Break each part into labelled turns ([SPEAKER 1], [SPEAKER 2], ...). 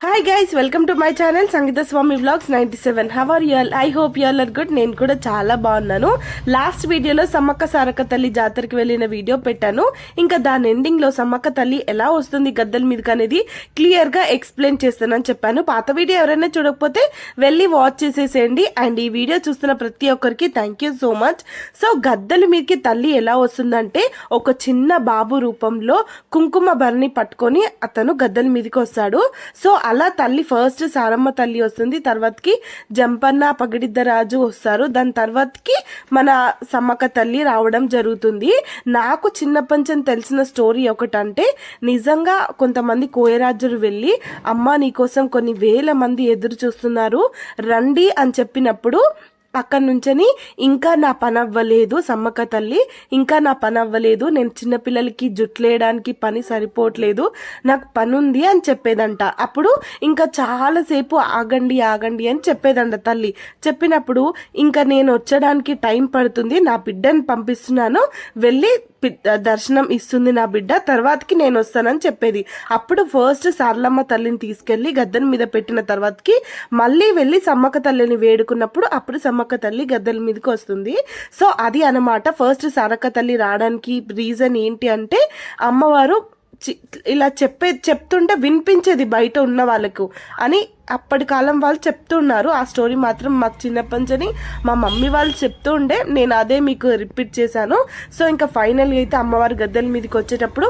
[SPEAKER 1] Hi guys, welcome to my channel Sangeetha Swamy vlogs 97. How are you all? I hope you all are good. నేను కూడా చాలా బాగున్నాను. Last వీడియోలో సమ్మక్క సారక్క తల్లి జాతరకి వెళ్ళిన వీడియో పెట్టాను. ఇంకా దాని ఎండింగ్ లో సమ్మక్క తల్లి ఎలా వస్తుంది గద్దెల మీదకి అనేది క్లియర్ గా ఎక్స్ప్లెయిన్ చేస్తానని చెప్పాను. పాత వీడియో ఎవరైనా చూడకపోతే వెళ్ళి వాచ్ చేసేసేయండి. అండ్ ఈ వీడియో చూస్తున్న ప్రతి ఒక్కరికి thank you so much. So గద్దెల మీదకి తల్లి ఎలా వస్తుందంటే ఒక చిన్న బాబు రూపంలో కుంకుమ భరణి పట్టుకొని అతను గద్దెల మీదకి వస్తాడు. సో అలా తల్లి ఫస్ట్ సారమ్మ తల్లి వస్తుంది, తర్వాతకి జంపన్న పగిడిద్దరాజు వస్తారు, దాని తర్వాతకి మన సమ్మక్క తల్లి రావడం జరుగుతుంది. నాకు చిన్నప్పటి తెలిసిన స్టోరీ ఒకటంటే, నిజంగా కొంతమంది కోయరాజులు వెళ్ళి అమ్మ నీకోసం కొన్ని వేల మంది ఎదురు చూస్తున్నారు రండి అని చెప్పినప్పుడు అక్కడి నుంచని ఇంకా నా పని అవ్వలేదు సమ్మక్క తల్లి, ఇంకా నా పని అవ్వలేదు, నేను చిన్నపిల్లలకి జుట్లేయడానికి పని సరిపోవట్లేదు, నాకు పని ఉంది అని చెప్పేదంట. అప్పుడు ఇంకా చాలాసేపు ఆగండి ఆగండి అని చెప్పేదంట తల్లి. చెప్పినప్పుడు ఇంకా నేను వచ్చడానికి టైం పడుతుంది, నా బిడ్డని పంపిస్తున్నాను, వెళ్ళి దర్శనం ఇస్తుంది నా బిడ్డ, తర్వాతకి నేను వస్తానని చెప్పేది. అప్పుడు ఫస్ట్ సారలమ్మ తల్లిని తీసుకెళ్లి గద్దెల మీద పెట్టిన తర్వాతకి మళ్ళీ వెళ్ళి సమ్మక్క తల్లిని వేడుకున్నప్పుడు అప్పుడు సమ్మక్క తల్లి గద్దెల మీదకి వస్తుంది. సో అది అనమాట ఫస్ట్ సారక్క తల్లి రావడానికి రీజన్ ఏంటి అంటే, అమ్మవారు ఇలా చెప్తుంటే వినిపించేది బయట ఉన్న వాళ్ళకు అని అప్పటి కాలం వాళ్ళు చెప్తున్నారు. ఆ స్టోరీ మాత్రం మాకు చిన్నప్పటి నుంచి మా మమ్మీ వాళ్ళు చెప్తూ ఉండే, నేను అదే మీకు రిపీట్ చేశాను. సో ఇంకా ఫైనల్గా అయితే అమ్మవారి గద్దెల మీదకి వచ్చేటప్పుడు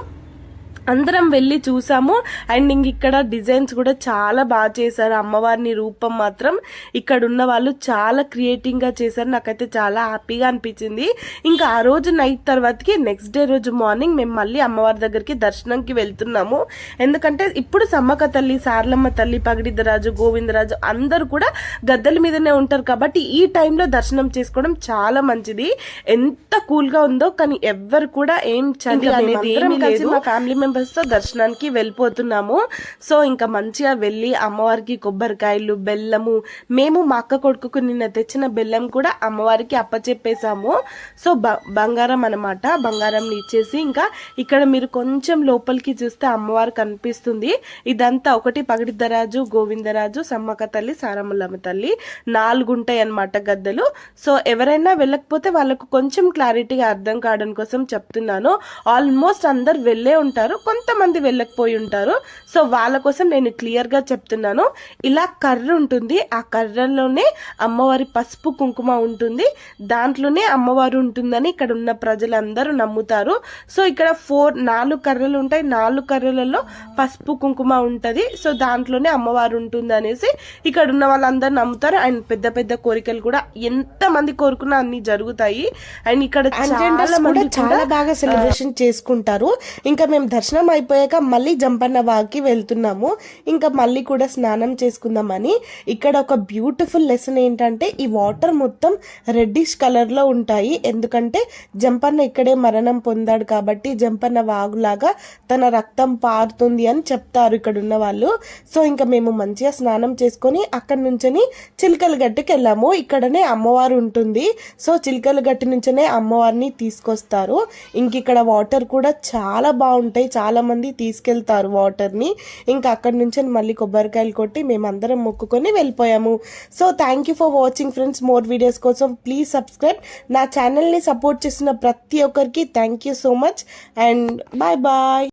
[SPEAKER 1] అందరం వెళ్ళి చూసాము. అండ్ ఇంక ఇక్కడ డిజైన్స్ కూడా చాలా బాగా చేశారు. అమ్మవారిని రూపం మాత్రం ఇక్కడ ఉన్న వాళ్ళు చాలా క్రియేటివ్గా చేశారు. నాకైతే చాలా హ్యాపీగా అనిపించింది. ఇంకా ఆ రోజు నైట్ తర్వాతకి నెక్స్ట్ డే రోజు మార్నింగ్ మేము మళ్ళీ అమ్మవారి దగ్గరికి దర్శనంకి వెళ్తున్నాము. ఎందుకంటే ఇప్పుడు సమ్మక్క తల్లి, సారలమ్మ తల్లి, పగిడిద్దరాజు, గోవిందరాజు అందరూ కూడా గద్దెల మీదనే ఉంటారు కాబట్టి ఈ టైంలో దర్శనం చేసుకోవడం చాలా మంచిది. ఎంత కూల్గా ఉందో, కానీ ఎవ్వరు కూడా ఏం చలి అనేది ఏమీ లేదు. మా ఫ్యామిలీ తో దర్శనానికి వెళ్ళిపోతున్నాము. సో ఇంకా మంచిగా వెళ్ళి అమ్మవారికి కొబ్బరికాయలు, బెల్లము, మేము మా అక్క కొడుకుకు నిన్న తెచ్చిన బెల్లం కూడా అమ్మవారికి అప్పచెప్పేసాము. సో బంగారం అనమాట, బంగారం ఇచ్చేసి ఇంకా ఇక్కడ మీరు కొంచెం లోపలికి చూస్తే అమ్మవారు కనిపిస్తుంది. ఇదంతా ఒకటి పగిడిద్దరాజు, గోవిందరాజు, సమ్మక్క తల్లి, సారమ్మలమ్మ తల్లి 4 ఉంటాయి అనమాట గద్దెలు. సో ఎవరైనా వెళ్ళకపోతే వాళ్ళకు కొంచెం క్లారిటీగా అర్థం కావడం కోసం చెప్తున్నాను. ఆల్మోస్ట్ అందరు వెళ్ళే ఉంటారు, కొంతమంది వెళ్ళకపోయి ఉంటారు. సో వాళ్ళ కోసం నేను క్లియర్ గా చెప్తున్నాను. ఇలా కర్ర ఉంటుంది, ఆ కర్రలోనే అమ్మవారి పసుపు కుంకుమ ఉంటుంది, దాంట్లోనే అమ్మవారు ఉంటుందని ఇక్కడ ఉన్న ప్రజలందరూ నమ్ముతారు. సో ఇక్కడ 4 కర్రలు ఉంటాయి, 4 కర్రలలో పసుపు కుంకుమ ఉంటది. సో దాంట్లోనే అమ్మవారు ఉంటుంది అనేసి ఇక్కడ ఉన్న వాళ్ళందరూ నమ్ముతారు. అండ్ పెద్ద పెద్ద కోరికలు కూడా ఎంత మంది కోరుకున్నా అన్ని జరుగుతాయి. అండ్ ఇక్కడ చాలా బాగా సెలబ్రేషన్ చేసుకుంటారు. ఇంకా మేము దర్శనం అయిపోయాక మళ్ళీ జంపన్న వాకి వెళ్తున్నాము. ఇంకా మళ్ళీ కూడా స్నానం చేసుకుందామని. ఇక్కడ ఒక బ్యూటిఫుల్ లెసన్ ఏంటంటే, ఈ వాటర్ మొత్తం రెడ్డిష్ కలర్ లో ఉంటాయి. ఎందుకంటే జంపన్న ఇక్కడే మరణం పొందాడు కాబట్టి జంపన్న వాగులాగా తన రక్తం పారుతుంది అని చెప్తారు ఇక్కడ ఉన్న వాళ్ళు. సో ఇంకా మేము మంచిగా స్నానం చేసుకొని అక్కడి నుంచని చిలకల గట్టుకి వెళ్ళాము. ఇక్కడనే అమ్మవారు ఉంటుంది. సో చిలకల గట్టి నుంచనే అమ్మవారిని తీసుకొస్తారు. ఇంక ఇక్కడ వాటర్ కూడా చాలా బాగుంటాయి, చాలా మంది తీసుకెళ్తారు వాటర్ ని. ఇంకా అక్కడి నుంచి మళ్ళీ కొబ్బరికాయలు కొట్టి మేమందరం మొక్కుకొని వెళ్ళిపోయాము. So thank you for watching friends. More videos కోసం ప్లీజ్ సబ్స్క్రైబ్. నా ఛానల్ ని సపోర్ట్ చేసిన ప్రతి ఒక్కరికి thank you so much and bye bye.